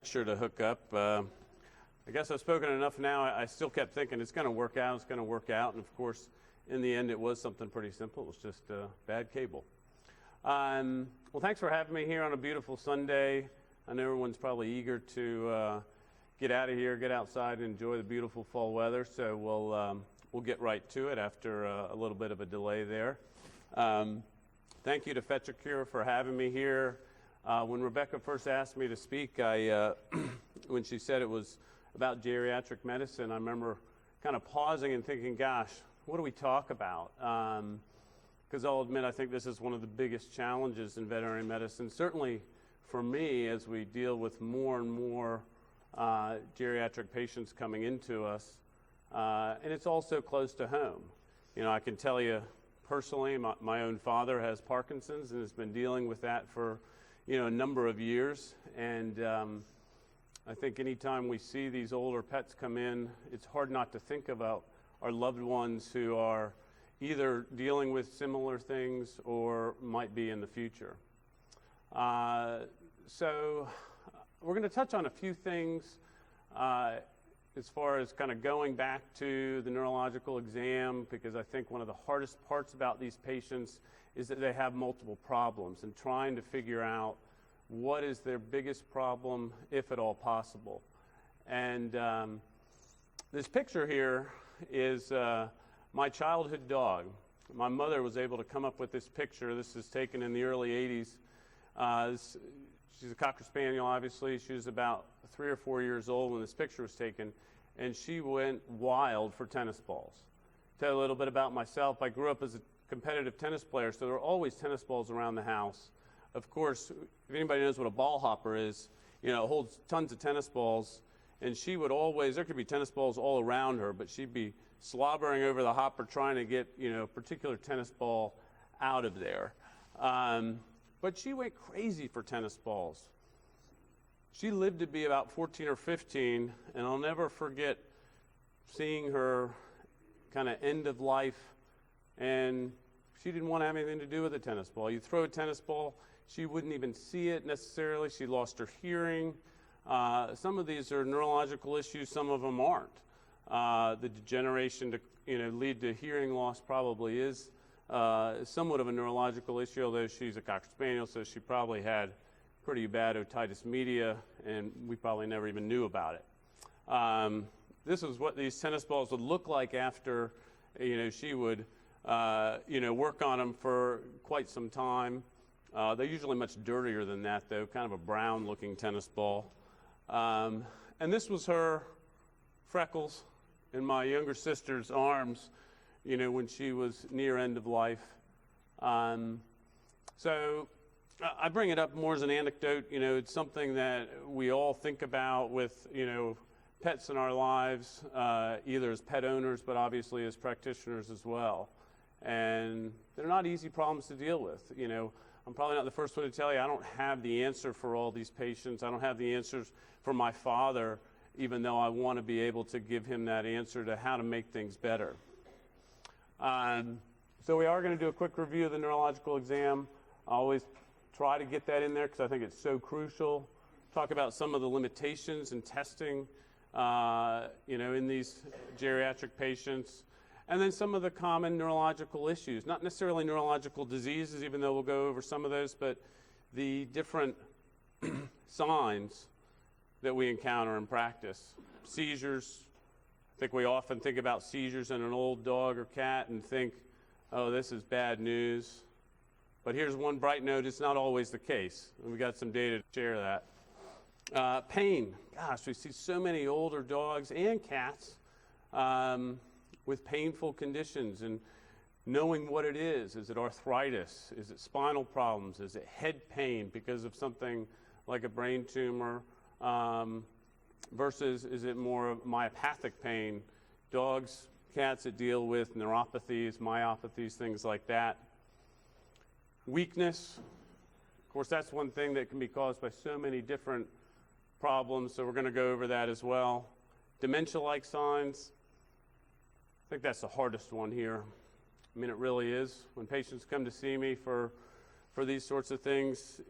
Sure to hook up. I guess I've spoken enough now. I still kept thinking it's going to work out, it's going to work out. And of course, in the end, it was something pretty simple. It was just bad cable. Well, thanks for having me here on a beautiful Sunday. I know everyone's probably eager to get out of here, get outside, and enjoy the beautiful fall weather. So we'll get right to it after a little bit of a delay there. Thank you to Fetchacure for having me here. When Rebecca first asked me to speak, when she said it was about geriatric medicine, I remember kind of pausing and thinking, gosh, what do we talk about? Because I'll admit, I think this is one of the biggest challenges in veterinary medicine, certainly for me, as we deal with more and more geriatric patients coming into us. And it's also close to home. You know, I can tell you personally, my own father has Parkinson's and has been dealing with that for a number of years, and I think anytime we see these older pets come in, it's hard not to think about our loved ones who are either dealing with similar things or might be in the future. So we're going to touch on a few things as far as kind of going back to the neurological exam, because I think one of the hardest parts about these patients is that they have multiple problems, and trying to figure out what is their biggest problem, if at all possible. And this picture here is my childhood dog. My mother was able to come up with this picture. This is taken in the early 80s. She's a Cocker Spaniel, obviously. She was about 3 or 4 years old when this picture was taken, and she went wild for tennis balls. Tell you a little bit about myself. I grew up as a competitive tennis player, so there were always tennis balls around the house. Of course, if anybody knows what a ball hopper is, it holds tons of tennis balls, and she would always, there could be tennis balls all around her, but she'd be slobbering over the hopper trying to get, a particular tennis ball out of there. But she went crazy for tennis balls. She lived to be about 14 or 15, and I'll never forget seeing her kind of end of life, and she didn't want to have anything to do with a tennis ball. You throw a tennis ball, she wouldn't even see it necessarily. She lost her hearing. Some of these are neurological issues, some of them aren't. The degeneration to lead to hearing loss probably is somewhat of a neurological issue, although she's a Cocker Spaniel, so she probably had pretty bad otitis media, and we probably never even knew about it. This is what these tennis balls would look like after, she would work on them for quite some time. They're usually much dirtier than that, though, kind of a brown-looking tennis ball. And this was her freckles in my younger sister's arms, when she was near end of life. So I bring it up more as an anecdote. It's something that we all think about with, pets in our lives, either as pet owners, but obviously as practitioners as well. And they're not easy problems to deal with. I'm probably not the first one to tell you I don't have the answer for all these patients. I don't have the answers for my father, even though I want to be able to give him that answer to how to make things better. So we are going to do a quick review of the neurological exam. I always try to get that in there because I think it's so crucial. Talk about some of the limitations in testing, in these geriatric patients. And then some of the common neurological issues, not necessarily neurological diseases, even though we'll go over some of those, but the different signs that we encounter in practice. Seizures. I think we often think about seizures in an old dog or cat and think, oh, this is bad news. But here's one bright note, it's not always the case. And we got some data to share that. Pain. Gosh, we see so many older dogs and cats with painful conditions, and knowing what it is. Is it arthritis? Is it spinal problems? Is it head pain because of something like a brain tumor? Versus is it more of myopathic pain? Dogs, cats that deal with neuropathies, myopathies, things like that. Weakness. Of course, that's one thing that can be caused by so many different problems, so we're going to go over that as well. Dementia-like signs. I think that's the hardest one here. I mean, it really is. When patients come to see me for these sorts of things,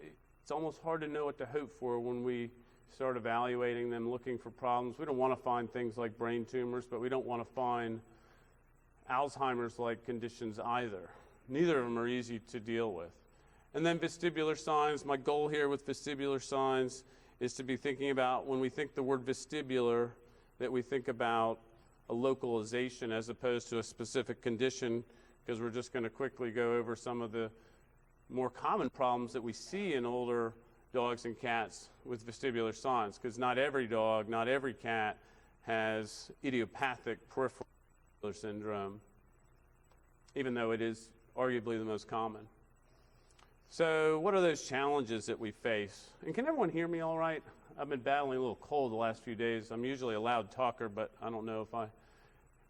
it's almost hard to know what to hope for when we start evaluating them, looking for problems. We don't want to find things like brain tumors, but we don't want to find Alzheimer's-like conditions either. Neither of them are easy to deal with. And then vestibular signs. My goal here with vestibular signs is to be thinking about, when we think the word vestibular, that we think about a localization as opposed to a specific condition, because we're just going to quickly go over some of the more common problems that we see in older dogs and cats with vestibular signs, because not every dog, not every cat has idiopathic peripheral syndrome, even though it is arguably the most common. So what are those challenges that we face? And can everyone hear me all right? I've been battling a little cold the last few days. I'm usually a loud talker, but I don't know if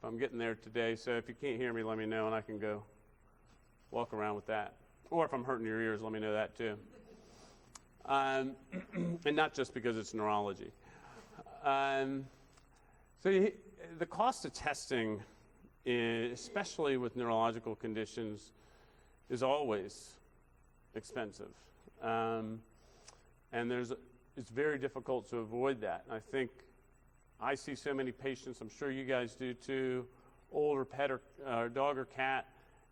I'm getting there today. So if you can't hear me, let me know, and I can go walk around with that. Or if I'm hurting your ears, let me know that too. And not just because it's neurology. The cost of testing, especially with neurological conditions, is always expensive. And it's very difficult to avoid that. I think I see so many patients, I'm sure you guys do too, older pet or dog or cat,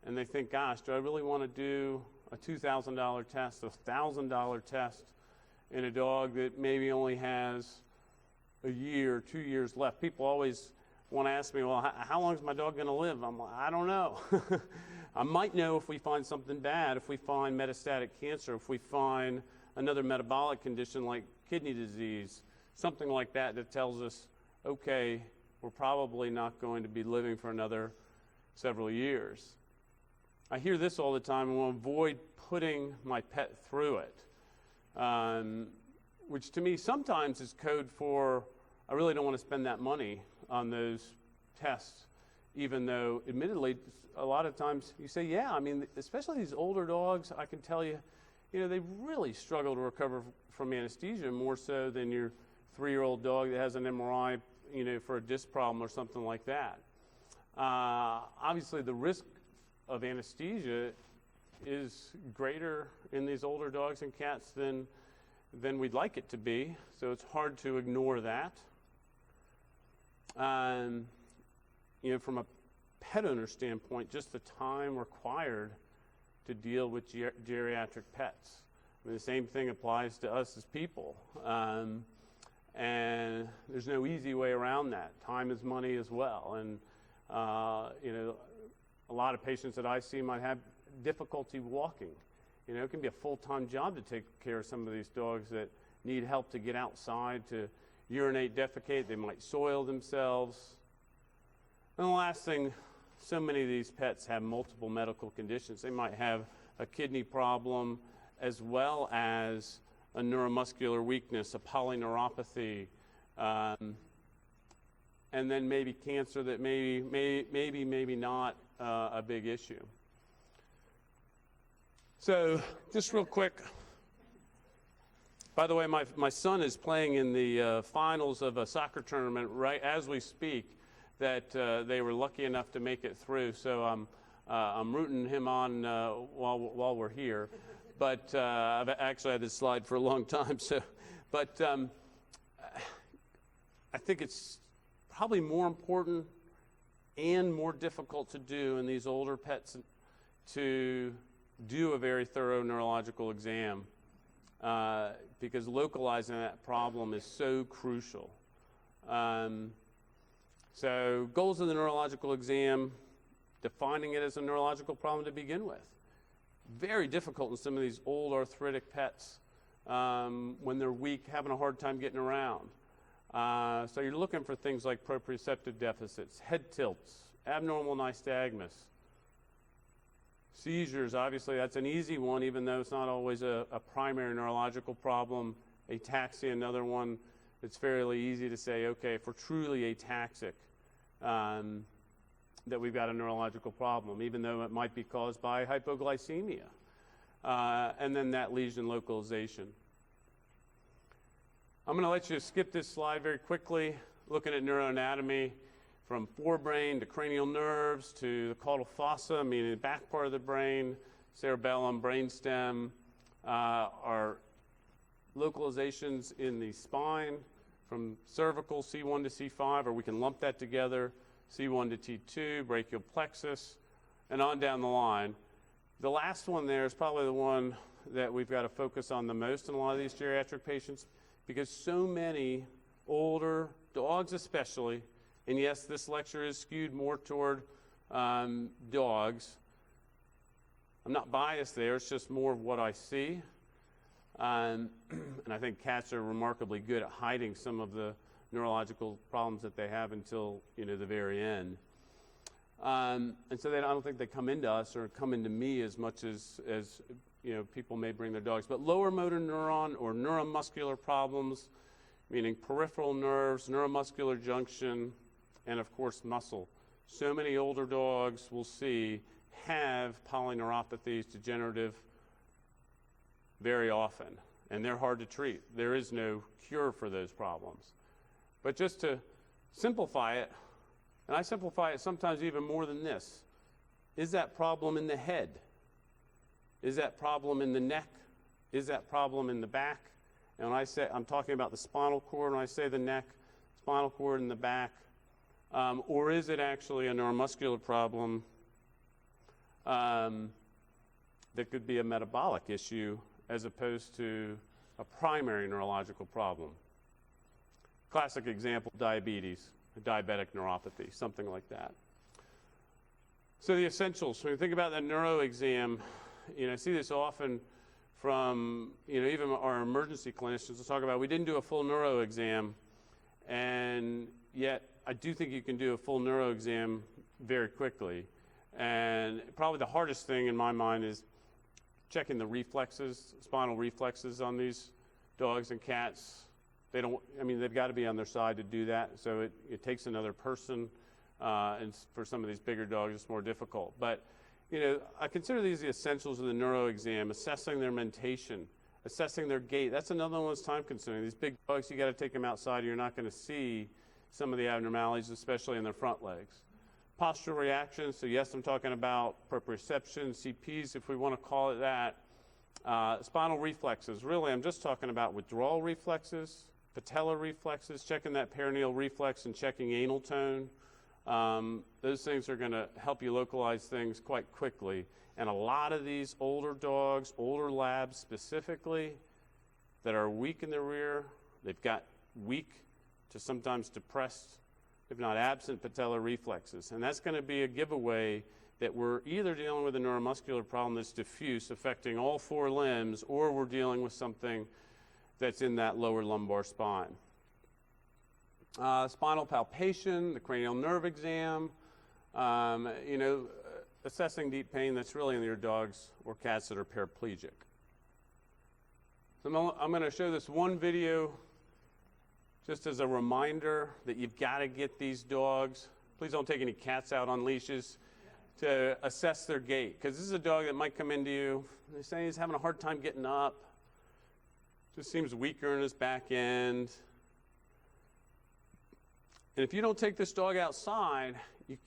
and they think, gosh, do I really want to do a $2,000 test, a $1,000 test in a dog that maybe only has a year, 2 years left? People always want to ask me, well, how long is my dog going to live? I'm like, I don't know. I might know if we find something bad, if we find metastatic cancer, if we find another metabolic condition like kidney disease, something like that that tells us, okay, we're probably not going to be living for another several years. I hear this all the time, and will avoid putting my pet through it, which to me sometimes is code for, I really don't want to spend that money on those tests, even though admittedly a lot of times you say, yeah, I mean, especially these older dogs, I can tell you, they really struggle to recover from anesthesia more so than your 3-year-old dog that has an MRI, for a disc problem or something like that. Obviously the risk of anesthesia is greater in these older dogs and cats than we'd like it to be, so it's hard to ignore that. From a pet owner standpoint, just the time required to deal with geriatric pets. I mean, the same thing applies to us as people. And there's no easy way around that. Time is money as well. And, a lot of patients that I see might have difficulty walking. It can be a full-time job to take care of some of these dogs that need help to get outside, to urinate, defecate. They might soil themselves. And the last thing, so many of these pets have multiple medical conditions. They might have a kidney problem as well as a neuromuscular weakness, a polyneuropathy, and then maybe cancer that maybe not a big issue. So just real quick, by the way, my son is playing in the finals of a soccer tournament right as we speak that they were lucky enough to make it through. So I'm rooting him on while we're here. But I've actually had this slide for a long time. But I think it's probably more important and more difficult to do in these older pets to do a very thorough neurological exam because localizing that problem is so crucial. So goals of the neurological exam, defining it as a neurological problem to begin with. Very difficult in some of these old arthritic pets when they're weak, having a hard time getting around. So you're looking for things like proprioceptive deficits, head tilts, abnormal nystagmus, seizures. Obviously that's an easy one, even though it's not always a primary neurological problem. Ataxia, another one that's fairly easy to say, okay, if we're truly ataxic, that we've got a neurological problem, even though it might be caused by hypoglycemia. And then that lesion localization. I'm going to let you skip this slide very quickly, looking at neuroanatomy from forebrain to cranial nerves to the caudal fossa, meaning the back part of the brain, cerebellum, brainstem, our localizations in the spine from cervical C1 to C5, or we can lump that together, C1 to T2, brachial plexus, and on down the line. The last one there is probably the one that we've got to focus on the most in a lot of these geriatric patients, because so many older dogs especially, and yes, this lecture is skewed more toward dogs. I'm not biased there, it's just more of what I see. And I think cats are remarkably good at hiding some of the neurological problems that they have until, the very end. And so I don't think they come into us or come into me as much as people may bring their dogs. But lower motor neuron or neuromuscular problems, meaning peripheral nerves, neuromuscular junction, and of course muscle. So many older dogs we'll see have polyneuropathies, degenerative, very often, and they're hard to treat. There is no cure for those problems. But just to simplify it, and I simplify it sometimes even more than this, is that problem in the head? Is that problem in the neck? Is that problem in the back? And when I say, I'm talking about the spinal cord, when I say the neck, spinal cord in the back, or is it actually a neuromuscular problem that could be a metabolic issue as opposed to a primary neurological problem? Classic example, diabetes, diabetic neuropathy, something like that. So the essentials, when you think about that neuro exam, I see this often from, even our emergency clinicians will talk about, we didn't do a full neuro exam, and yet I do think you can do a full neuro exam very quickly. And probably the hardest thing in my mind is checking the reflexes, spinal reflexes on these dogs and cats. They've got to be on their side to do that, so it takes another person, and for some of these bigger dogs it's more difficult. But, I consider these the essentials of the neuro exam, assessing their mentation, assessing their gait. That's another one that's time consuming. These big dogs, you got to take them outside, or you're not going to see some of the abnormalities, especially in their front legs. Postural reactions, so yes, I'm talking about proprioception, CPs, if we want to call it that. Spinal reflexes, really I'm just talking about withdrawal reflexes, patellar reflexes, checking that perineal reflex and checking anal tone. Those things are going to help you localize things quite quickly. And a lot of these older dogs, older labs specifically, that are weak in the rear, they've got weak to sometimes depressed, if not absent, patellar reflexes. And that's going to be a giveaway that we're either dealing with a neuromuscular problem that's diffuse, affecting all four limbs, or we're dealing with something that's in that lower lumbar spine. Spinal palpation, the cranial nerve exam, assessing deep pain that's really in your dogs or cats that are paraplegic. So I'm going to show this one video just as a reminder that you've got to get these dogs, please don't take any cats out on leashes, to assess their gait. Because this is a dog that might come into you, they say he's having a hard time getting up, just seems weaker in his back end. And if you don't take this dog outside, you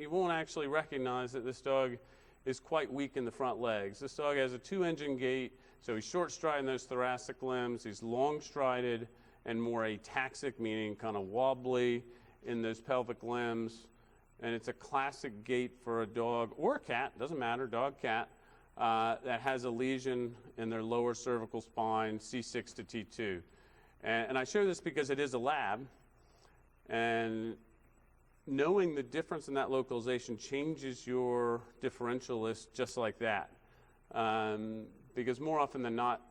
won't actually recognize that this dog is quite weak in the front legs. This dog has a two-engine gait, so he's short-strided in those thoracic limbs, he's long-strided and more ataxic, meaning kind of wobbly in those pelvic limbs. And it's a classic gait for a dog or a cat, doesn't matter, dog, cat, that has a lesion in their lower cervical spine, C6 to T2. And I show this because it is a lab, and knowing the difference in that localization changes your differential list just like that. Because more often than not,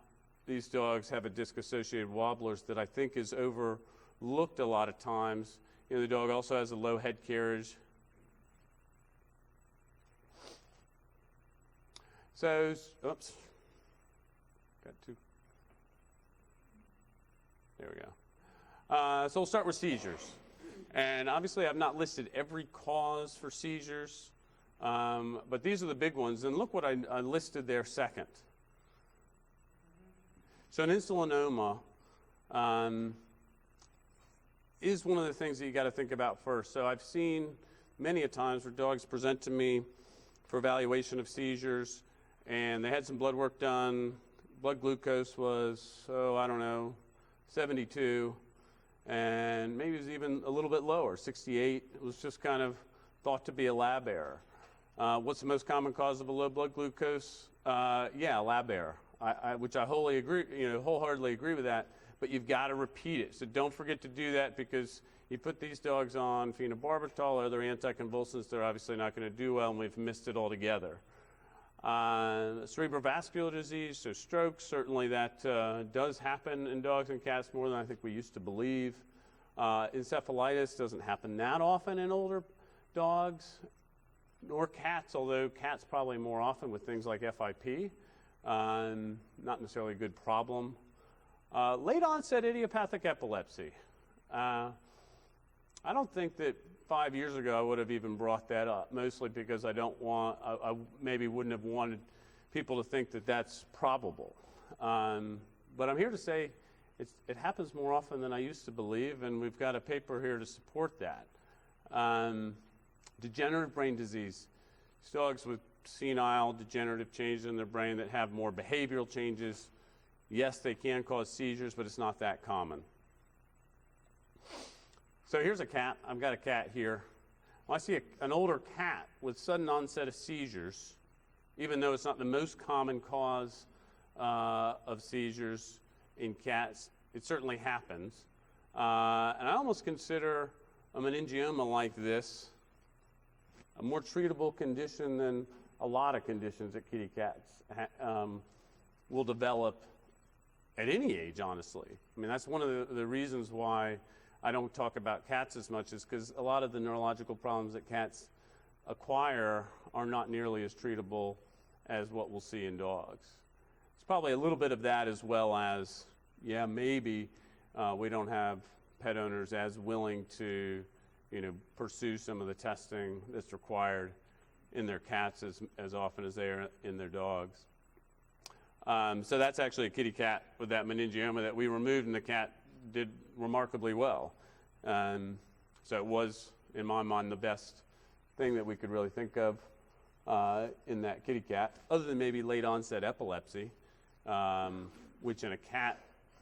these dogs have a disc-associated wobblers that I think is overlooked a lot of times. The dog also has a low head carriage. So, oops, got two. There we go. So we'll start with seizures. And obviously I've not listed every cause for seizures, but these are the big ones. And look what I listed there second. So an insulinoma is one of the things that you got to think about first. So I've seen many a times where dogs present to me for evaluation of seizures, and they had some blood work done, blood glucose was, I don't know, 72, and maybe it was even a little bit lower, 68. It was just kind of thought to be a lab error. What's the most common cause of a low blood glucose? Yeah, lab error, which I wholeheartedly agree with that, but you've got to repeat it. So don't forget to do that, because you put these dogs on phenobarbital or other anticonvulsants, they're obviously not going to do well, and we've missed it altogether. Cerebrovascular disease, so strokes, certainly that does happen in dogs and cats more than I think we used to believe. Encephalitis doesn't happen that often in older dogs, nor cats, although cats probably more often with things like FIP. Not necessarily a good problem. Late onset idiopathic epilepsy. I don't think that 5 years ago I would have even brought that up, mostly because I maybe wouldn't have wanted people to think that that's probable. But I'm here to say it happens more often than I used to believe, and we've got a paper here to support that. Degenerative brain disease. These dogs with senile degenerative changes in their brain that have more behavioral changes. Yes, they can cause seizures, but it's not that common. So here's a cat. I've got a cat here. When I see an older cat with sudden onset of seizures, even though it's not the most common cause of seizures in cats, it certainly happens. And I almost consider a meningioma like this a more treatable condition than a lot of conditions that kitty cats will develop at any age, honestly. I mean, that's one of the reasons why I don't talk about cats as much, is because a lot of the neurological problems that cats acquire are not nearly as treatable as what we'll see in dogs. It's probably a little bit of that, as well as, yeah, maybe we don't have pet owners as willing to, pursue some of the testing that's required in their cats as often as they are in their dogs. So that's actually a kitty cat with that meningioma that we removed, and the cat did remarkably well. So it was, in my mind, the best thing that we could really think of in that kitty cat, other than maybe late onset epilepsy, which in a cat,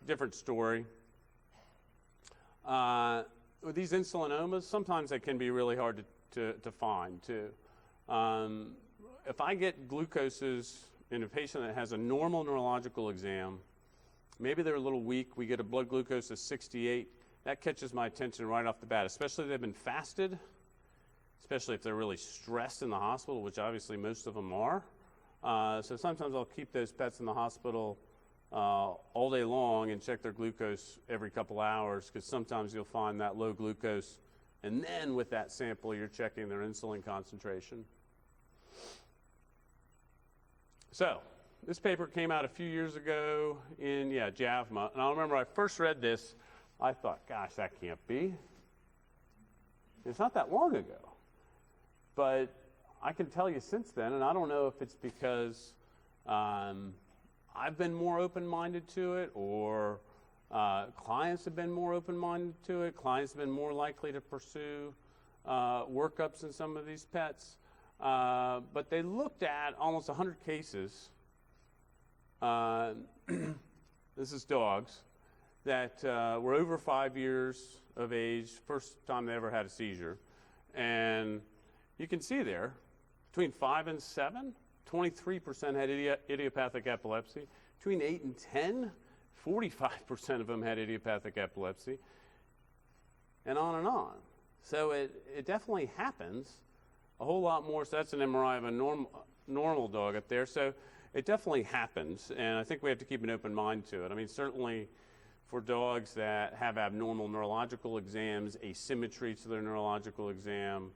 different story. With these insulinomas, sometimes they can be really hard to find too. If I get glucoses in a patient that has a normal neurological exam, maybe they're a little weak, we get a blood glucose of 68, that catches my attention right off the bat, especially if they've been fasted, especially if they're really stressed in the hospital, which obviously most of them are. So sometimes I'll keep those pets in the hospital all day long and check their glucose every couple hours, because sometimes you'll find that low glucose, and then with that sample you're checking their insulin concentration. So this paper came out a few years ago in JAVMA, and I remember I first read this, I thought, gosh, that can't be. It's not that long ago. But I can tell you since then, and I don't know if it's because I've been more open-minded to it, or clients have been more open-minded to it, clients have been more likely to pursue workups in some of these pets. But they looked at almost 100 cases, this is dogs, that were over 5 years of age, first time they ever had a seizure. And you can see there, between 5 and 7, 23% had idiopathic epilepsy. Between 8 and 10, 45% of them had idiopathic epilepsy, and on and on. So it definitely happens a whole lot more. So that's an MRI of a normal dog up there. So it definitely happens, and I think we have to keep an open mind to it. I mean, certainly for dogs that have abnormal neurological exams, asymmetry to their neurological exam,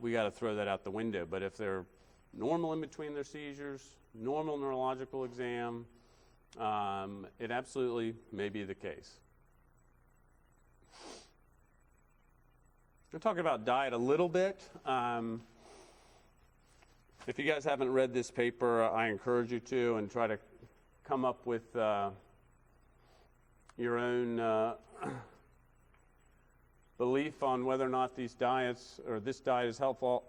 we got to throw that out the window. But if they're normal in between their seizures, normal neurological exam, it absolutely may be the case. We're talking about diet a little bit. If you guys haven't read this paper, I encourage you to, and try to come up with your own belief on whether or not these diets or this diet is helpful.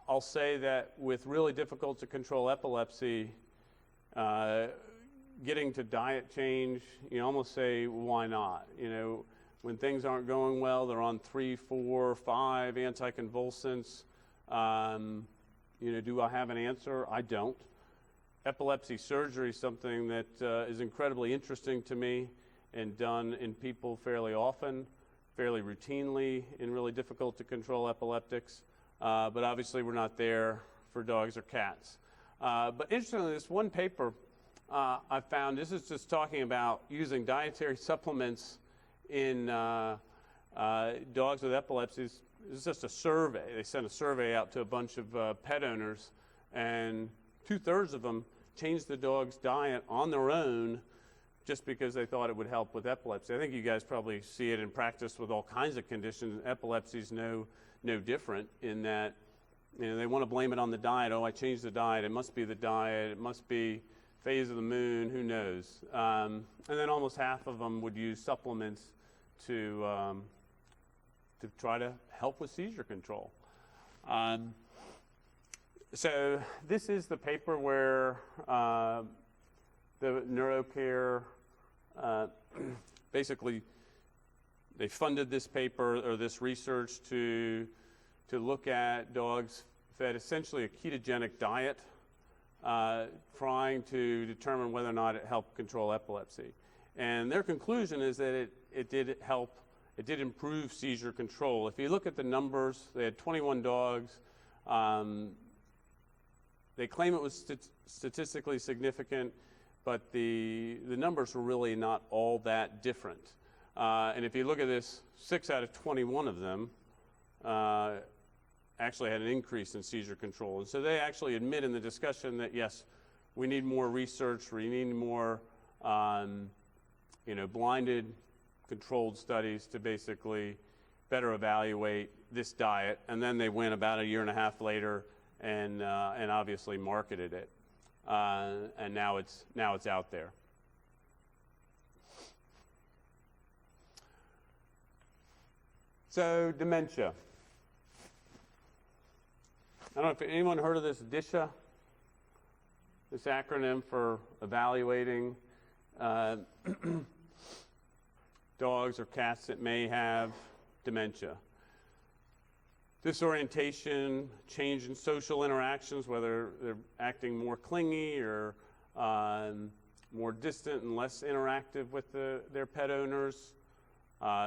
I'll say that with really difficult to control epilepsy, getting to diet change, you almost say, why not? When things aren't going well, they're on 3, 4, 5 anticonvulsants. Do I have an answer? I don't. Epilepsy surgery is something that is incredibly interesting to me and done in people fairly often, fairly routinely in really difficult to control epileptics. But obviously we're not there for dogs or cats. But interestingly, this one paper I found, this is just talking about using dietary supplements in dogs with epilepsy. It's just a survey. They sent a survey out to a bunch of pet owners, and 2/3 of them changed the dog's diet on their own just because they thought it would help with epilepsy. I think you guys probably see it in practice with all kinds of conditions. Epilepsy's no different in that they want to blame it on the diet. Oh, I changed the diet. It must be the diet. It must be phase of the moon. Who knows? And then almost half of them would use supplements to try to help with seizure control. So this is the paper where the NeuroCare basically they funded this paper or this research to look at dogs fed essentially a ketogenic diet, trying to determine whether or not it helped control epilepsy. And their conclusion is that it did help. It did improve seizure control. If you look at the numbers, they had 21 dogs. They claim it was statistically significant, but the numbers were really not all that different. And if you look at this, 6 out of 21 of them actually had an increase in seizure control. And so they actually admit in the discussion that, yes, we need more research, we need more blinded controlled studies to basically better evaluate this diet. And then they went about 1.5 years later and obviously marketed it. And now it's out there. So dementia. I don't know if anyone heard of this DISHA, this acronym for evaluating dogs or cats that may have dementia. Disorientation, change in social interactions, whether they're acting more clingy or more distant and less interactive with their pet owners.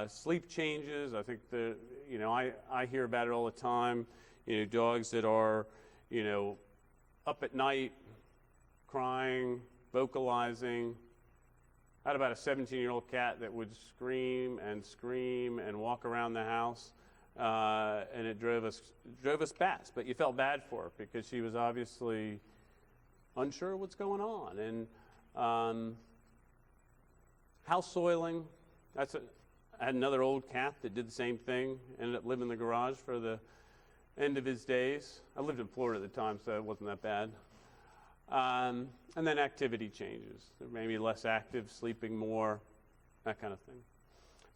Sleep changes, I think I hear about it all the time. Dogs that are, up at night, crying, vocalizing. I had about a 17-year-old cat that would scream and walk around the house, and it drove us bats. But you felt bad for her because she was obviously unsure what's going on. And house soiling. I had another old cat that did the same thing. Ended up living in the garage for the end of his days. I lived in Florida at the time, so it wasn't that bad. And then activity changes. They're maybe less active, sleeping more, that kind of thing.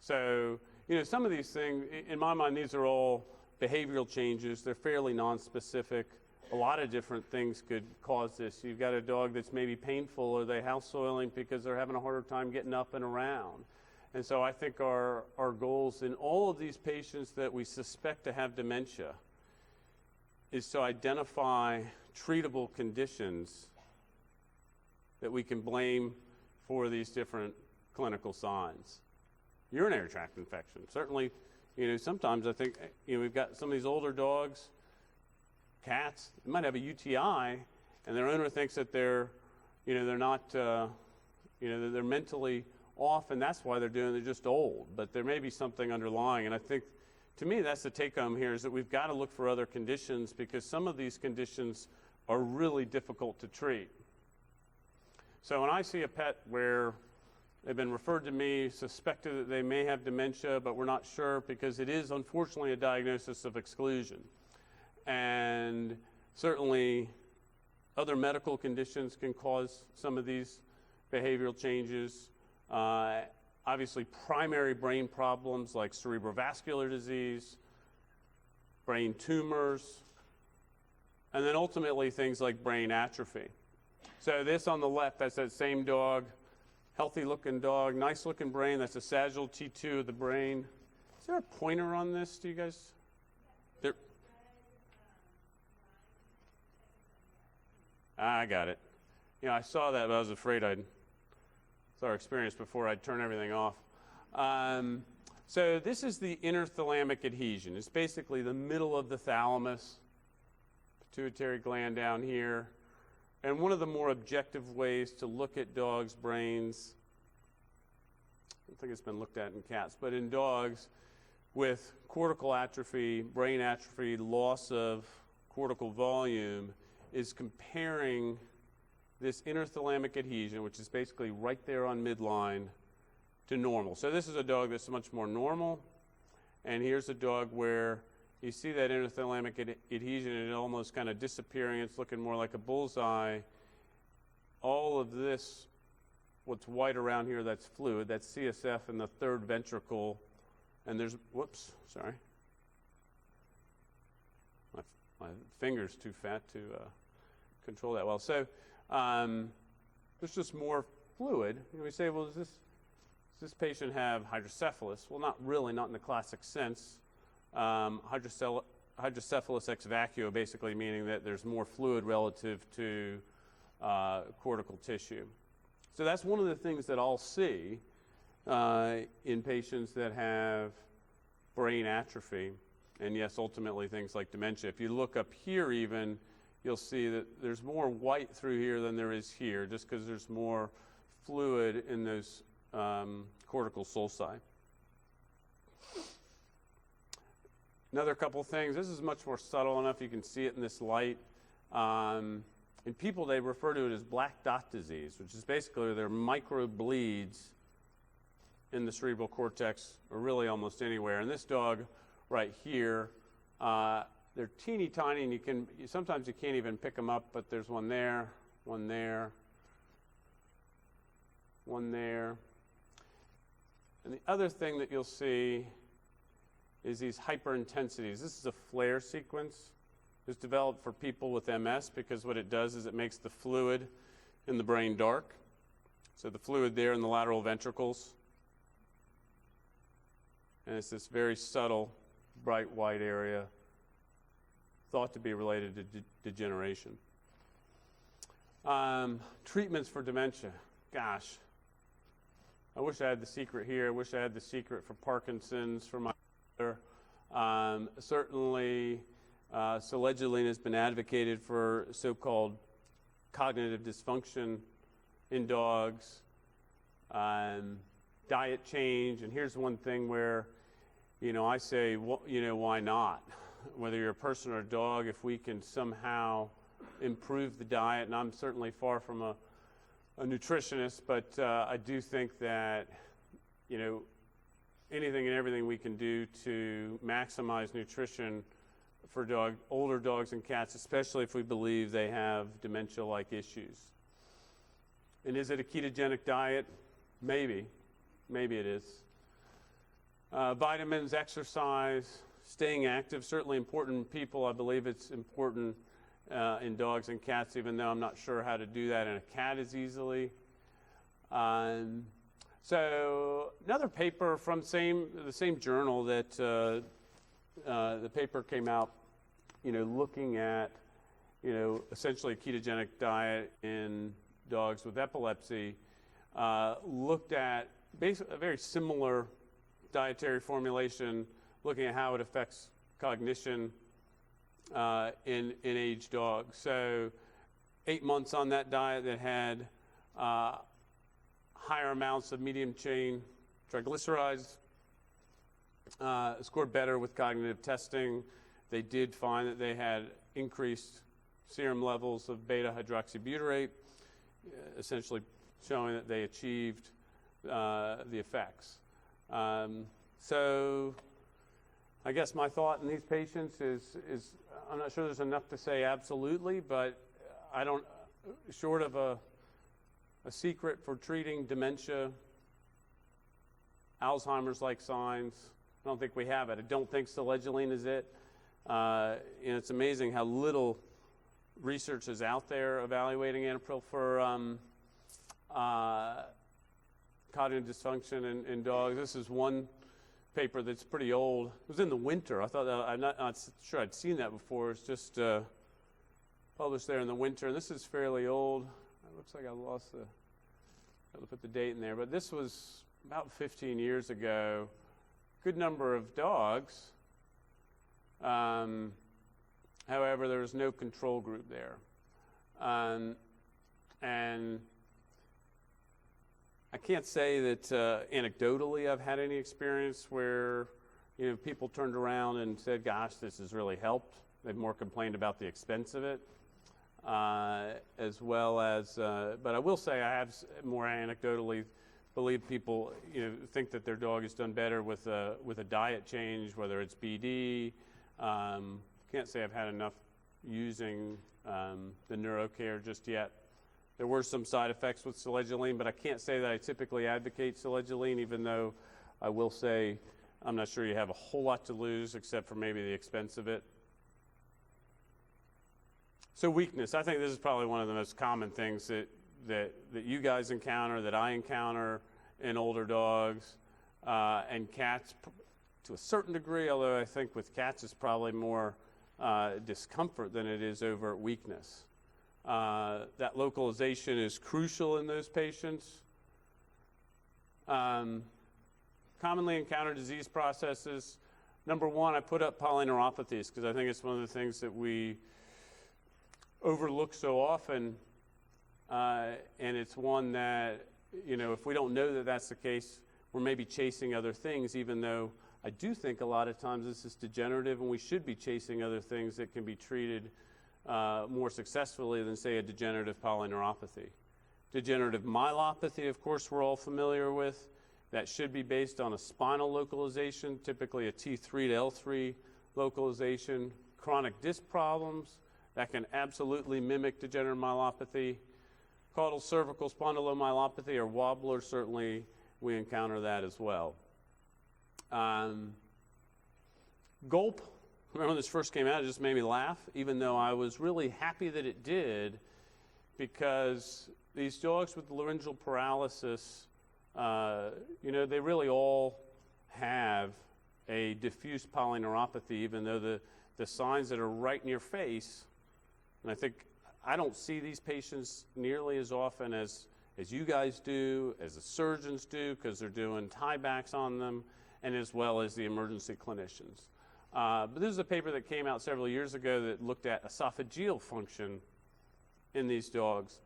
So, some of these things, in my mind, these are all behavioral changes. They're fairly nonspecific. A lot of different things could cause this. You've got a dog that's maybe painful, or they house soiling because they're having a harder time getting up and around. And so I think our goals in all of these patients that we suspect to have dementia is to identify treatable conditions that we can blame for these different clinical signs. Urinary tract infection. Certainly, sometimes I think, we've got some of these older dogs, cats, they might have a UTI, and their owner thinks that they're not, they're mentally off, and that's why they're just old. But there may be something underlying, and I think, to me, that's the take-home here, is that we've got to look for other conditions, because some of these conditions are really difficult to treat. So when I see a pet where they've been referred to me, suspected that they may have dementia, but we're not sure, because it is unfortunately a diagnosis of exclusion. And certainly other medical conditions can cause some of these behavioral changes. Obviously primary brain problems like cerebrovascular disease, brain tumors, and then ultimately things like brain atrophy. So this on the left, that's that same dog, healthy looking dog, nice looking brain. That's a sagittal T2 of the brain. Is there a pointer on this? Do you guys? There. I got it. I saw that, but I was afraid I'd. It's our experience before I'd turn everything off. So this is the interthalamic adhesion. It's basically the middle of the thalamus, pituitary gland down here. And one of the more objective ways to look at dogs' brains, I don't think it's been looked at in cats, but in dogs with cortical atrophy, brain atrophy, loss of cortical volume, is comparing this interthalamic adhesion, which is basically right there on midline, to normal. So this is a dog that's much more normal, and here's a dog where you see that interthalamic adhesion and it almost kind of disappearing. It's looking more like a bullseye. All of this, what's white around here, that's fluid. That's CSF in the third ventricle. And there's, whoops, sorry. My finger's too fat to control that well. So there's just more fluid. We say, well, does this patient have hydrocephalus? Well, not really, not in the classic sense. Hydrocephalus ex vacuo, basically meaning that there's more fluid relative to cortical tissue. So that's one of the things that I'll see in patients that have brain atrophy, and yes, ultimately things like dementia. If you look up here even, you'll see that there's more white through here than there is here, just because there's more fluid in those cortical sulci. Another couple things. This is much more subtle enough you can see it in this light. In people, they refer to it as black dot disease, which is basically they're micro bleeds in the cerebral cortex, or really almost anywhere. And this dog right here, they're teeny tiny, and sometimes you can't even pick them up, but there's one there, one there, one there. And the other thing that you'll see is these hyperintensities. This is a flare sequence. It's developed for people with MS because what it does is it makes the fluid in the brain dark. So the fluid there in the lateral ventricles. And it's this very subtle, bright white area thought to be related to degeneration. Treatments for dementia. Gosh, I wish I had the secret here. I wish I had the secret for Parkinson's, for my mother. Certainly, selegiline has been advocated for so-called cognitive dysfunction in dogs. Diet change, and here's one thing where, I say, why not? Whether you're a person or a dog, if we can somehow improve the diet, and I'm certainly far from a nutritionist, but I do think that, anything and everything we can do to maximize nutrition for older dogs and cats, especially if we believe they have dementia-like issues. And is it a ketogenic diet? Maybe. Maybe it is. Vitamins, exercise, staying active, certainly important in people. I believe it's important in dogs and cats, even though I'm not sure how to do that in a cat as easily. So another paper from the same journal that the paper came out, looking at, essentially a ketogenic diet in dogs with epilepsy, looked at basically a very similar dietary formulation, looking at how it affects cognition in aged dogs. So 8 months on that diet that had higher amounts of medium chain triglycerides scored better with cognitive testing. They did find that they had increased serum levels of beta hydroxybutyrate, essentially showing that they achieved the effects. So I guess my thought in these patients is I'm not sure there's enough to say absolutely, but I don't, short of a secret for treating dementia, Alzheimer's-like signs, I don't think we have it. I don't think selegiline is it. And it's amazing how little research is out there evaluating anapril for cognitive dysfunction in dogs. This is one paper that's pretty old. It was in the winter. I thought that, I'm not sure I'd seen that before. It's just published there in the winter. And this is fairly old. It looks like I lost the, got to put the date in there. But this was about 15 years ago. Good number of dogs. However, there was no control group there. And I can't say that anecdotally I've had any experience where, you know, people turned around and said, gosh, this has really helped. They've more complained about the expense of it, as well as, but I will say I have more anecdotally believe people, you know, think that their dog has done better with a diet change, whether it's BD. Can't say I've had enough using the Neuro care just yet. There were some side effects with selegiline, but I can't say that I typically advocate selegiline, even though I will say I'm not sure you have a whole lot to lose except for maybe the expense of it. So weakness, I think this is probably one of the most common things that you guys encounter, that I encounter in older dogs and cats to a certain degree, although I think with cats it's probably more discomfort than it is overt weakness. That localization is crucial in those patients. Commonly encountered disease processes. Number one, I put up polyneuropathies because I think it's one of the things that we overlook so often, and it's one that, you know, if we don't know that that's the case, we're maybe chasing other things, even though I do think a lot of times this is degenerative and we should be chasing other things that can be treated more successfully than, say, a degenerative polyneuropathy. Degenerative myelopathy, of course, we're all familiar with. That should be based on a spinal localization, typically a T3 to L3 localization. Chronic disc problems, that can absolutely mimic degenerative myelopathy. Caudal cervical spondylomyelopathy or wobbler, certainly we encounter that as well. Gulp, remember when this first came out, it just made me laugh, even though I was really happy that it did, because these dogs with laryngeal paralysis, you know, they really all have a diffuse polyneuropathy, even though the signs that are right in your face, and I think I don't see these patients nearly as often as you guys do, as the surgeons do, because they're doing tiebacks on them, and as well as the emergency clinicians. But this is a paper that came out several years ago that looked at esophageal function in these dogs.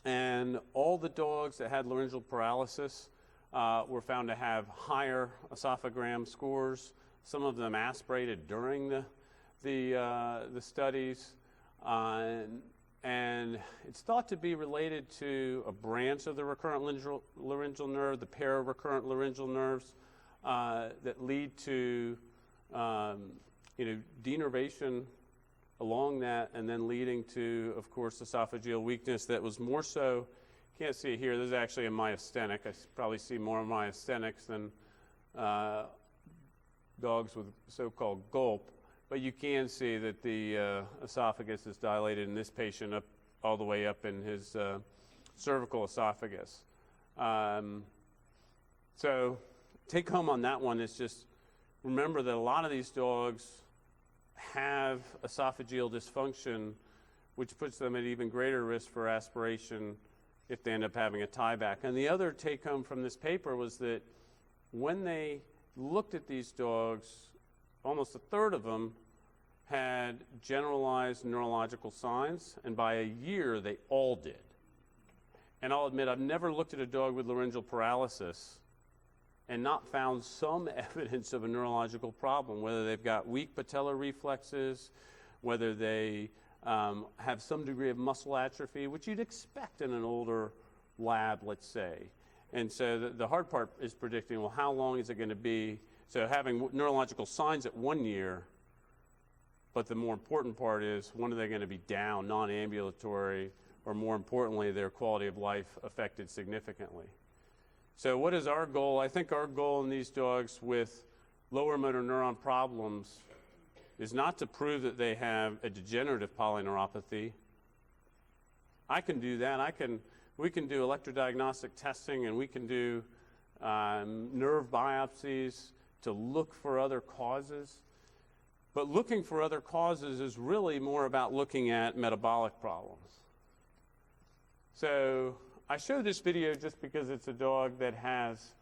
And all the dogs that had laryngeal paralysis were found to have higher esophagram scores, some of them aspirated during the studies. And it's thought to be related to a branch of the recurrent laryngeal nerve, the para-recurrent laryngeal nerves, that lead to you know, denervation along that, and then leading to, of course, esophageal weakness that was more so, can't see it here, this is actually a myasthenic. I probably see more myasthenics than dogs with so-called gulp, but you can see that the esophagus is dilated in this patient up all the way up in his cervical esophagus. So take home on that one is just remember that a lot of these dogs have esophageal dysfunction, which puts them at even greater risk for aspiration if they end up having a tieback. And the other take home from this paper was that when they looked at these dogs, almost a third of them had generalized neurological signs, and by a year they all did. And I'll admit, I've never looked at a dog with laryngeal paralysis and not found some evidence of a neurological problem, whether they've got weak patellar reflexes, whether they have some degree of muscle atrophy, which you'd expect in an older lab, let's say. And so the hard part is predicting, well, how long is it going to be? So having neurological signs at 1 year, but the more important part is, when are they going to be down, non-ambulatory, or more importantly, their quality of life affected significantly? So what is our goal? I think our goal in these dogs with lower motor neuron problems is not to prove that they have a degenerative polyneuropathy. I can do that. We can do electrodiagnostic testing, and we can do nerve biopsies to look for other causes. But looking for other causes is really more about looking at metabolic problems. So I show this video just because it's a dog that has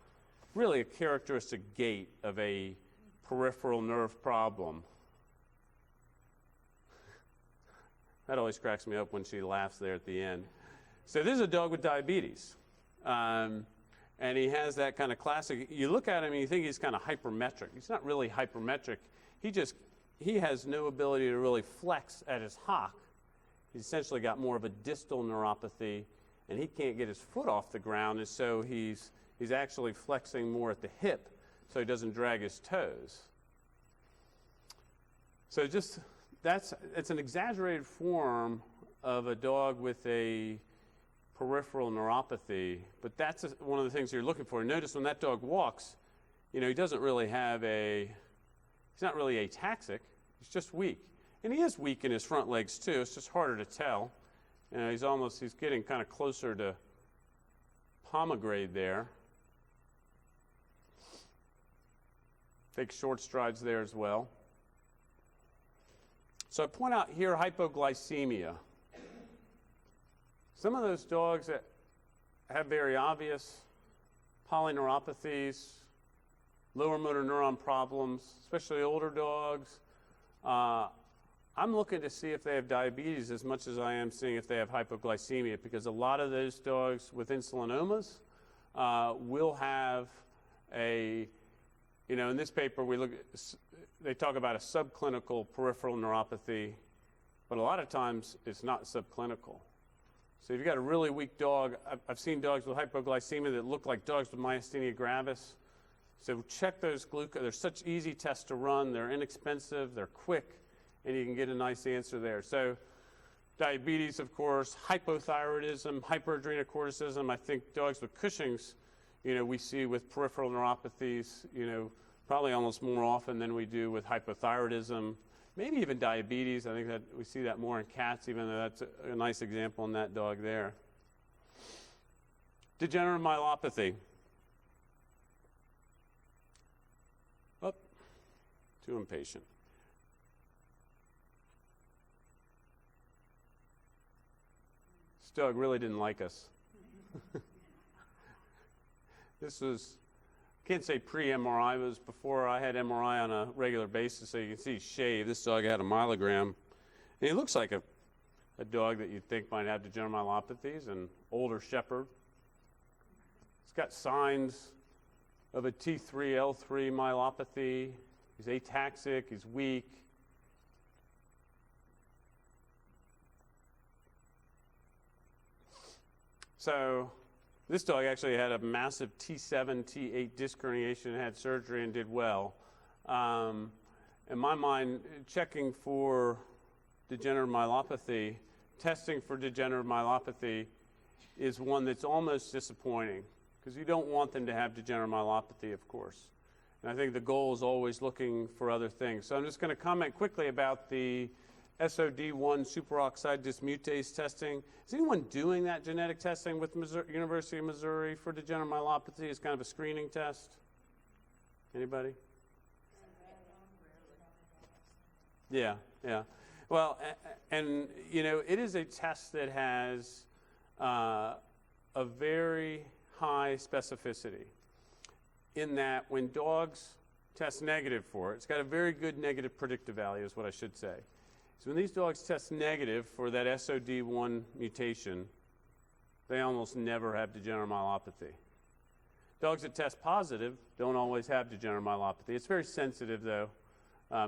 really a characteristic gait of a peripheral nerve problem. That always cracks me up when she laughs there at the end. So this is a dog with diabetes. And he has that kind of classic, you look at him and you think he's kind of hypermetric. He's not really hypermetric. He has no ability to really flex at his hock. He's essentially got more of a distal neuropathy, and he can't get his foot off the ground, and so he's actually flexing more at the hip so he doesn't drag his toes. So it's an exaggerated form of a dog with a peripheral neuropathy, but that's one of the things you're looking for. Notice when that dog walks, he doesn't really he's not really ataxic, he's just weak. And he is weak in his front legs too, it's just harder to tell. He's getting kind of closer to pomegranate there. Take short strides there as well. So I point out here hypoglycemia. Some of those dogs that have very obvious polyneuropathies, lower motor neuron problems, especially older dogs, I'm looking to see if they have diabetes as much as I am seeing if they have hypoglycemia, because a lot of those dogs with insulinomas will have in this paper they talk about a subclinical peripheral neuropathy, but a lot of times it's not subclinical. So if you've got a really weak dog, I've seen dogs with hypoglycemia that look like dogs with myasthenia gravis. So check those glucose. They're such easy tests to run. They're inexpensive. They're quick, and you can get a nice answer there. So diabetes, of course, hypothyroidism, hyperadrenocorticism. I think dogs with Cushing's, we see with peripheral neuropathies, probably almost more often than we do with hypothyroidism. Maybe even diabetes. I think that we see that more in cats, even though that's a nice example in that dog there. Degenerative myelopathy. Oh, too impatient. This dog really didn't like us. This was, can't say pre-MRI, it was before I had MRI on a regular basis, so you can see shave. This dog had a myelogram. And he looks like a dog that you'd think might have degenerative myelopathies, an older shepherd. He's got signs of a T3L3 myelopathy. He's ataxic, he's weak. So this dog actually had a massive T7, T8 disc herniation, had surgery and did well. In my mind, checking for degenerative myelopathy, testing for degenerative myelopathy is one that's almost disappointing, because you don't want them to have degenerative myelopathy, of course. And I think the goal is always looking for other things. So I'm just going to comment quickly about the SOD1 superoxide dismutase testing. Is anyone doing that genetic testing with University of Missouri for degenerative myelopathy? It's kind of a screening test. Anybody? Yeah. Well, and it is a test that has a very high specificity, in that when dogs test negative for it, it's got a very good negative predictive value, is what I should say. So when these dogs test negative for that SOD1 mutation, they almost never have degenerative myelopathy. Dogs that test positive don't always have degenerative myelopathy. It's very sensitive, though.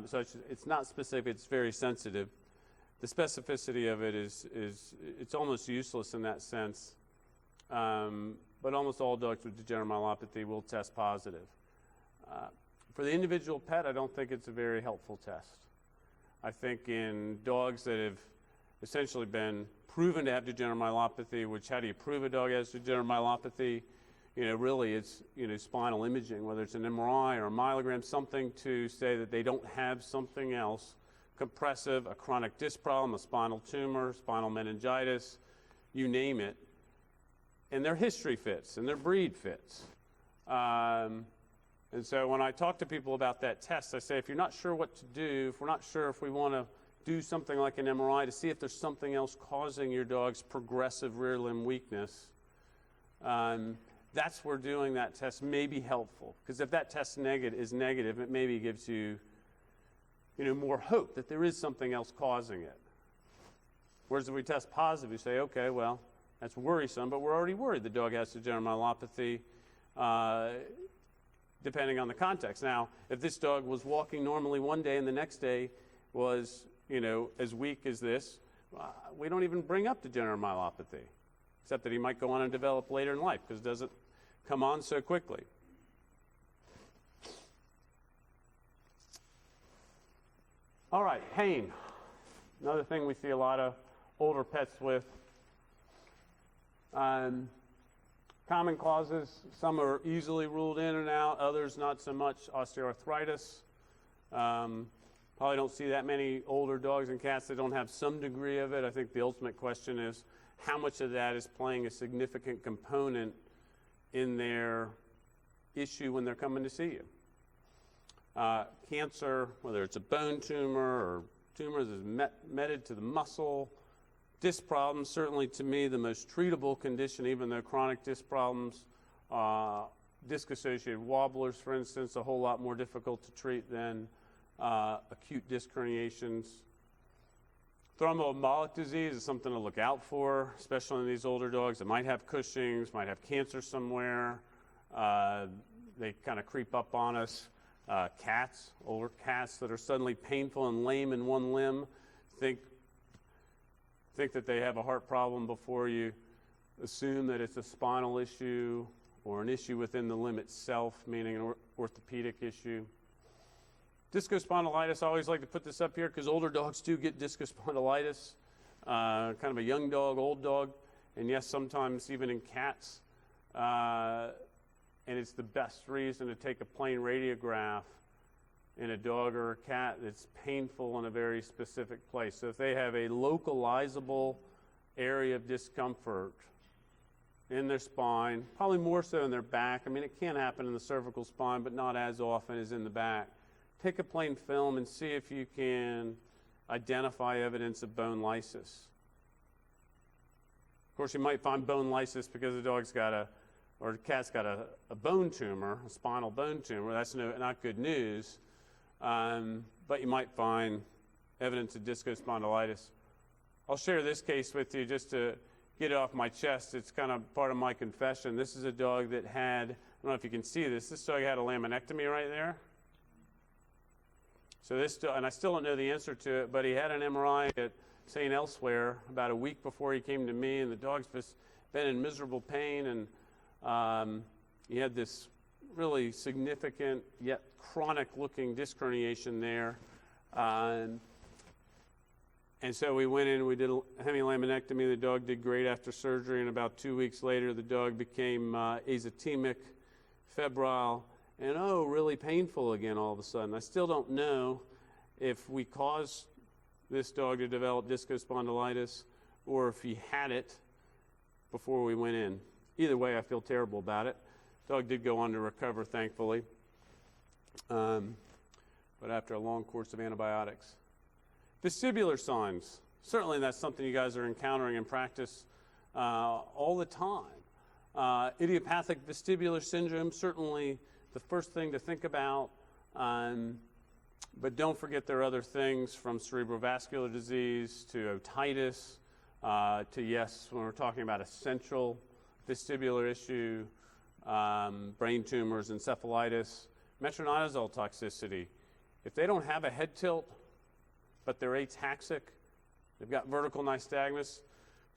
So it's not specific, it's very sensitive. The specificity of it it's almost useless in that sense. But almost all dogs with degenerative myelopathy will test positive. For the individual pet, I don't think it's a very helpful test. I think in dogs that have essentially been proven to have degenerative myelopathy, which, how do you prove a dog has degenerative myelopathy? Really it's, spinal imaging, whether it's an MRI or a myelogram, something to say that they don't have something else compressive, a chronic disc problem, a spinal tumor, spinal meningitis, you name it. And their history fits, and their breed fits. And so when I talk to people about that test, I say, if you're not sure what to do, if we're not sure if we want to do something like an MRI to see if there's something else causing your dog's progressive rear limb weakness, that's where doing that test may be helpful. Because if that test is negative, it maybe gives you, more hope that there is something else causing it. Whereas if we test positive, you say, okay, well, that's worrisome, but we're already worried the dog has degenerative myelopathy, depending on the context. Now, if this dog was walking normally one day and the next day was, as weak as this, we don't even bring up degenerative myelopathy, except that he might go on and develop later in life because it doesn't come on so quickly. All right, pain. Another thing we see a lot of older pets with. Common causes, some are easily ruled in and out, others not so much. Osteoarthritis. Probably don't see that many older dogs and cats that don't have some degree of it. I think the ultimate question is how much of that is playing a significant component in their issue when they're coming to see you. Cancer, whether it's a bone tumor or tumors is meted to the muscle. Disc problems, certainly to me the most treatable condition, even though chronic disc problems, disc-associated wobblers, for instance, a whole lot more difficult to treat than acute disc herniations. Thromboembolic disease is something to look out for, especially in these older dogs that might have Cushing's, might have cancer somewhere. They kind of creep up on us. Cats, older cats that are suddenly painful and lame in one limb, think that they have a heart problem before you assume that it's a spinal issue or an issue within the limb itself, meaning an orthopedic issue. Discospondylitis, I always like to put this up here because older dogs do get discospondylitis, kind of a young dog, old dog, and yes, sometimes even in cats. And it's the best reason to take a plain radiograph in a dog or a cat that's painful in a very specific place. So if they have a localizable area of discomfort in their spine, probably more so in their back. I mean, it can happen in the cervical spine, but not as often as in the back. Take a plain film and see if you can identify evidence of bone lysis. Of course, you might find bone lysis because the dog's got or the cat's got a bone tumor, a spinal bone tumor. That's not good news. But you might find evidence of discospondylitis. I'll share this case with you just to get it off my chest. It's kind of part of my confession. This is a dog that had, I don't know if you can see this, this dog had a laminectomy right there. So this dog, and I still don't know the answer to it, but he had an MRI at St. Elsewhere about a week before he came to me, and the dog's just been in miserable pain, and he had this really significant yet chronic looking disc herniation there. And so we went in, we did a hemilaminectomy. The dog did great after surgery, and about 2 weeks later the dog became azotemic, febrile, and really painful again all of a sudden. I still don't know if we caused this dog to develop discospondylitis or if he had it before we went in. Either way, I feel terrible about it. Dog did go on to recover, thankfully, but after a long course of antibiotics. Vestibular signs. Certainly that's something you guys are encountering in practice all the time. Idiopathic vestibular syndrome, certainly the first thing to think about, but don't forget there are other things from cerebrovascular disease to otitis to, yes, when we're talking about a central vestibular issue, brain tumors, encephalitis, metronidazole toxicity. If they don't have a head tilt, but they're ataxic, they've got vertical nystagmus,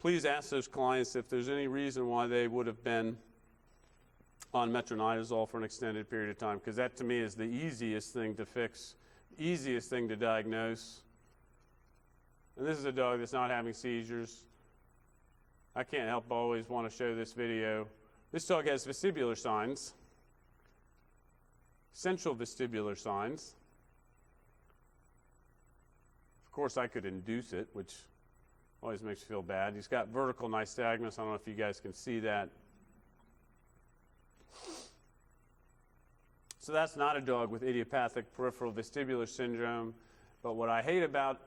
please ask those clients if there's any reason why they would have been on metronidazole for an extended period of time, because that to me is the easiest thing to fix, easiest thing to diagnose. And this is a dog that's not having seizures. I can't help always want to show this video. This dog has vestibular signs, central vestibular signs. course, I could induce it, which always makes you feel bad. He's got vertical nystagmus. I don't know if you guys can see that. So that's not a dog with idiopathic peripheral vestibular syndrome. But what I hate about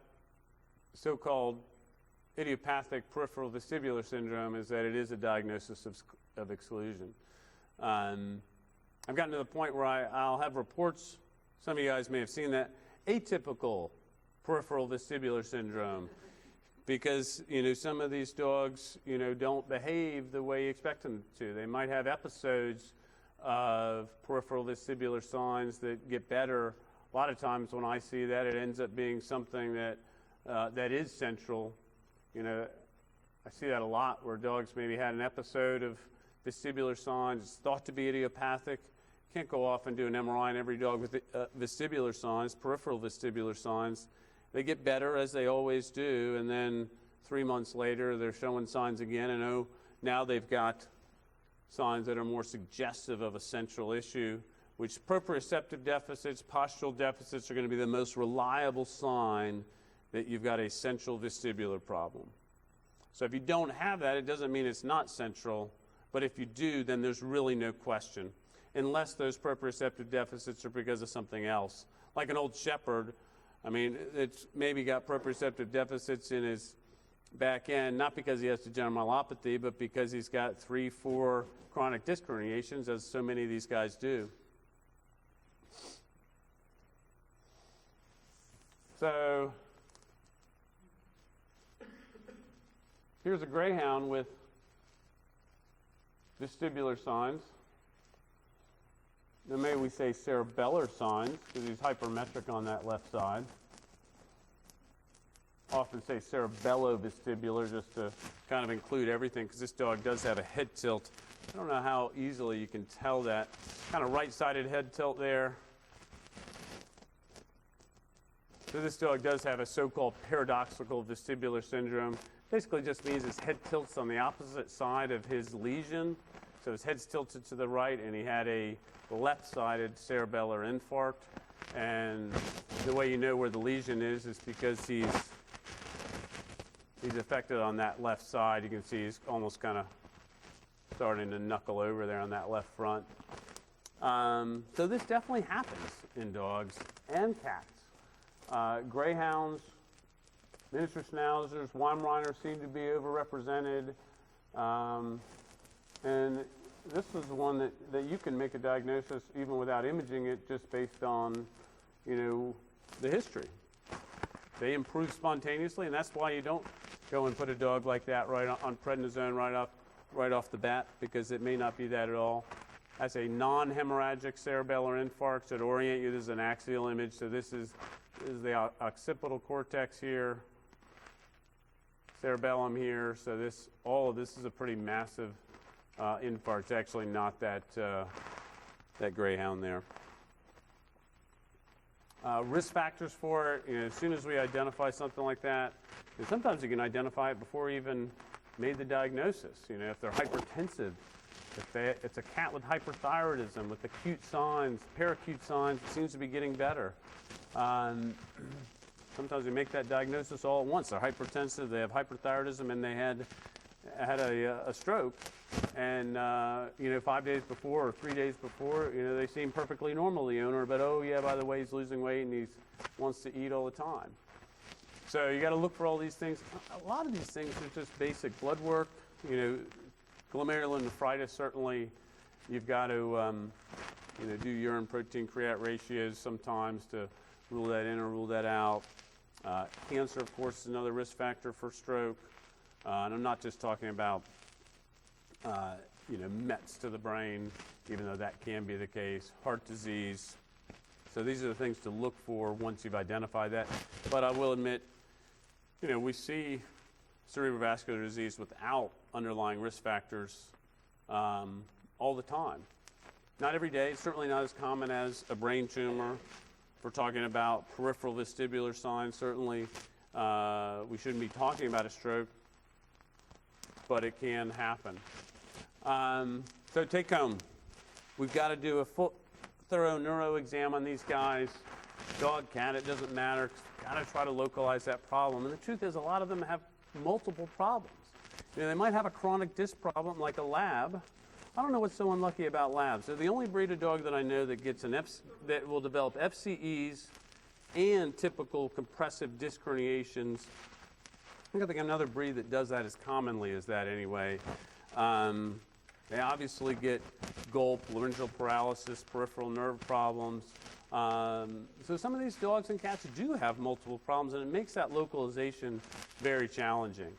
so-called idiopathic peripheral vestibular syndrome is that it is a diagnosis of exclusion. I've gotten to the point where I'll have reports, some of you guys may have seen that, atypical peripheral vestibular syndrome, because some of these dogs don't behave the way you expect them to. They might have episodes of peripheral vestibular signs that get better. A lot of times when I see that, it ends up being something that is central. I see that a lot where dogs maybe had an episode of vestibular signs. It's thought to be idiopathic. Can't go off and do an MRI on every dog with vestibular signs, peripheral vestibular signs. They get better, as they always do, and then 3 months later they're showing signs again, and now they've got signs that are more suggestive of a central issue, which proprioceptive deficits, postural deficits are going to be the most reliable sign that you've got a central vestibular problem. So if you don't have that, it doesn't mean it's not central, but if you do, then there's really no question, unless those proprioceptive deficits are because of something else. Like an old shepherd, it's maybe got proprioceptive deficits in his back end, not because he has degenerate myelopathy, but because he's got 3-4 chronic disc herniations, as so many of these guys do. So here's a greyhound with vestibular signs. Now maybe we say cerebellar signs because he's hypermetric on that left side. Often say cerebellovestibular just to kind of include everything, because this dog does have a head tilt. I don't know how easily you can tell that. Kind of right-sided head tilt there. So this dog does have a so-called paradoxical vestibular syndrome. Basically just means his head tilts on the opposite side of his lesion. So his head's tilted to the right, and he had a left-sided cerebellar infarct. And the way you know where the lesion is because he's affected on that left side. You can see he's almost kind of starting to knuckle over there on that left front. So this definitely happens in dogs and cats. Greyhounds, miniature schnauzers, Weimaraner seem to be overrepresented. And this is the one that you can make a diagnosis even without imaging it, just based on, the history. They improve spontaneously, and that's why you don't go and put a dog like that right on prednisone right off the bat, because it may not be that at all. That's a non-hemorrhagic cerebellar infarct. So to orient you, this is an axial image. So this is the occipital cortex here, cerebellum here. So all of this is a pretty massive infarct. It's actually not that greyhound there. Risk factors for it, as soon as we identify something like that, and sometimes you can identify it before you even made the diagnosis. If they're hypertensive, if it's a cat with hyperthyroidism, with acute signs, paracute signs, it seems to be getting better. Sometimes we make that diagnosis all at once. They're hypertensive, they have hyperthyroidism, and they had a stroke, and 5 days before or 3 days before, they seem perfectly normal, the owner, but by the way, he's losing weight and he wants to eat all the time. So you got to look for all these things. A lot of these things are just basic blood work. Glomerulonephritis, certainly you've got to do urine protein creat ratios sometimes to rule that in or rule that out. Cancer, of course, is another risk factor for stroke. And I'm not just talking about, mets to the brain, even though that can be the case, heart disease. So these are the things to look for once you've identified that. But I will admit, we see cerebrovascular disease without underlying risk factors all the time. Not every day, certainly not as common as a brain tumor. If we're talking about peripheral vestibular signs, certainly we shouldn't be talking about a stroke, but it can happen. So take home, we've got to do a full, thorough neuro exam on these guys. dog, cat, it doesn't matter. Got to try to localize that problem. And the truth is, a lot of them have multiple problems. You know, they might have a chronic disc problem like a lab. I don't know what's so unlucky about labs. They're the only breed of dog that I know that gets that will develop FCEs and typical compressive disc herniations. I think another breed that does that as commonly as that anyway. They obviously get gulp, laryngeal paralysis, peripheral nerve problems. So some of these dogs and cats do have multiple problems, and it makes that localization very challenging.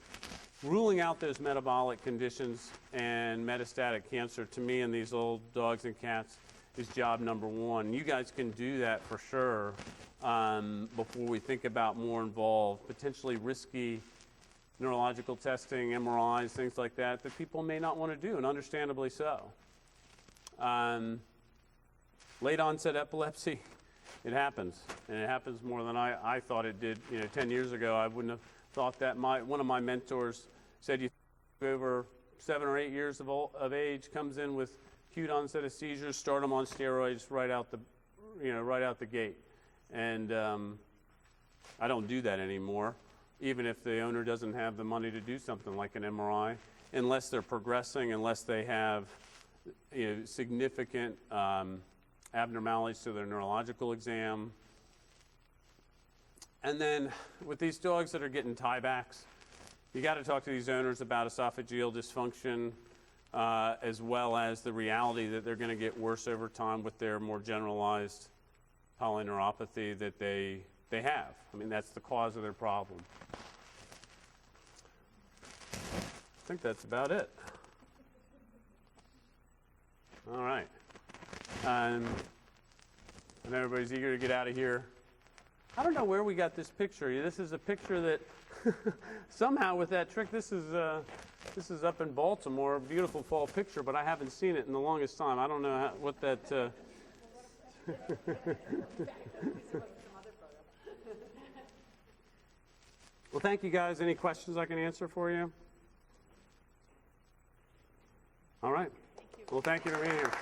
Ruling out those metabolic conditions and metastatic cancer, to me, in these old dogs and cats is job number one. You guys can do that for sure before we think about more involved, potentially risky neurological testing, MRIs, things like that, that people may not want to do, and understandably so. Late onset epilepsy, it happens, and it happens more than I thought it did. 10 years ago, I wouldn't have thought that. One of my mentors said, you over 7 or 8 years of age, comes in with acute onset of seizures, start them on steroids right out the gate. And I don't do that anymore, even if the owner doesn't have the money to do something like an MRI, unless they're progressing, unless they have significant abnormalities to their neurological exam. And then with these dogs that are getting tiebacks, you got to talk to these owners about esophageal dysfunction, as well as the reality that they're going to get worse over time with their more generalized polyneuropathy that they have. I mean, that's the cause of their problem. I think that's about it. All right. I know everybody's eager to get out of here. I don't know where we got this picture. This is a picture that somehow with that trick, this is up in Baltimore, a beautiful fall picture, but I haven't seen it in the longest time. I don't know what that... Well, thank you guys. Any questions I can answer for you? All right. Thank you. Well, thank you for being here.